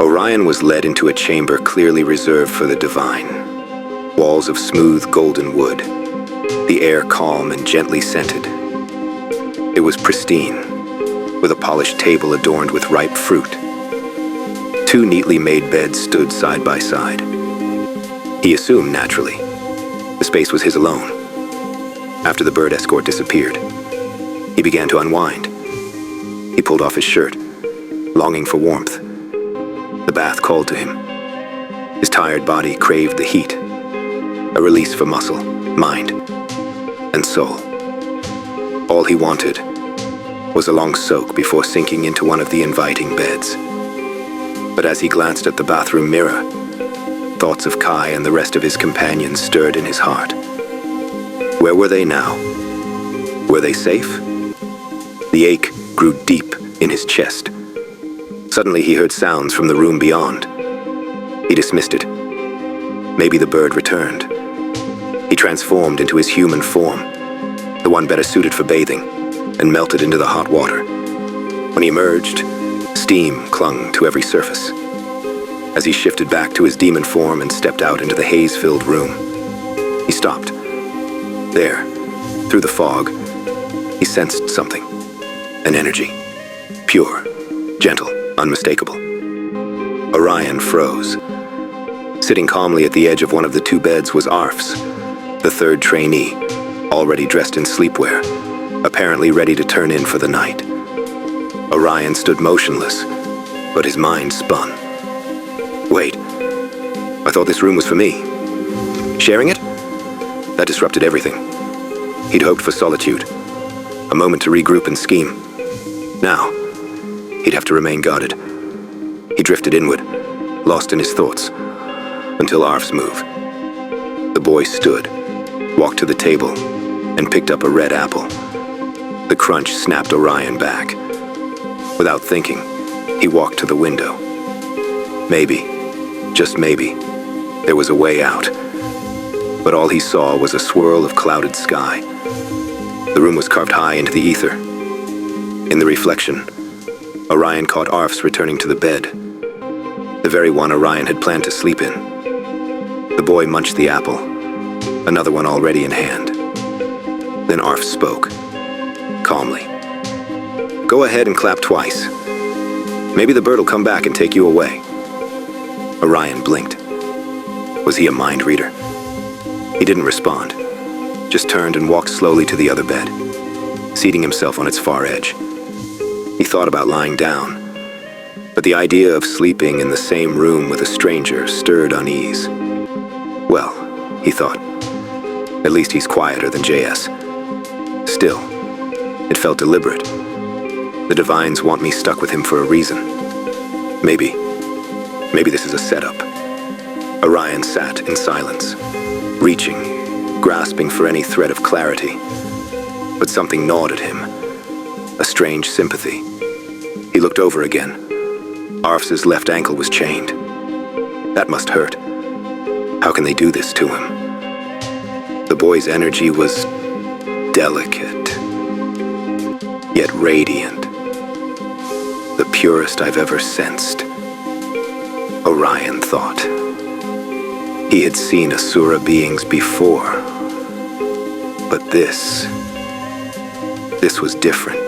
Orion was led into a chamber clearly reserved for the divine. Walls of smooth golden wood, the air calm and gently scented. It was pristine, with a polished table adorned with ripe fruit. Two neatly made beds stood side by side. He assumed, naturally, the space was his alone. After the bird escort disappeared, he began to unwind. He pulled off his shirt, longing for warmth. The bath called to him. His tired body craved the heat, a release for muscle, mind, and soul. All he wanted was a long soak before sinking into one of the inviting beds. But as he glanced at the bathroom mirror, thoughts of Kai and the rest of his companions stirred in his heart. Where were they now? Were they safe? The ache grew deep in his chest. Suddenly he heard sounds from the room beyond. He dismissed it. Maybe the bird returned. He transformed into his human form, the one better suited for bathing, and melted into the hot water. When he emerged, steam clung to every surface. As he shifted back to his demon form and stepped out into the haze-filled room, he stopped. There, through the fog, he sensed something. An energy. Pure, gentle, unmistakable. Orion froze. Sitting calmly at the edge of one of the two beds was Arfs, the third trainee, already dressed in sleepwear, apparently ready to turn in for the night. Orion stood motionless, but his mind spun. Wait, I thought this room was for me. Sharing it? That disrupted everything. He'd hoped for solitude, a moment to regroup and scheme. Now, he'd have to remain guarded. He drifted inward, lost in his thoughts, until Arf's move. The boy stood, walked to the table, and picked up a red apple. The crunch snapped Orion back. Without thinking, he walked to the window. Maybe, just maybe, there was a way out. But all he saw was a swirl of clouded sky. The room was carved high into the ether. In the reflection, Orion caught Arfs returning to the bed, the very one Orion had planned to sleep in. The boy munched the apple, another one already in hand. Then Arf spoke, calmly. Go ahead and clap twice. Maybe the bird will come back and take you away. Orion blinked. Was he a mind reader? He didn't respond, just turned and walked slowly to the other bed, seating himself on its far edge. He thought about lying down, but the idea of sleeping in the same room with a stranger stirred unease. Well, he thought, at least he's quieter than JS. Still, it felt deliberate. The Divines want me stuck with him for a reason. Maybe this is a setup. Orion sat in silence, reaching, grasping for any thread of clarity. But something gnawed at him, a strange sympathy. He looked over again. Arf's left ankle was chained. That must hurt. How can they do this to him? The boy's energy was delicate, yet radiant. The purest I've ever sensed. Orion thought. He had seen Asura beings before, but this was different.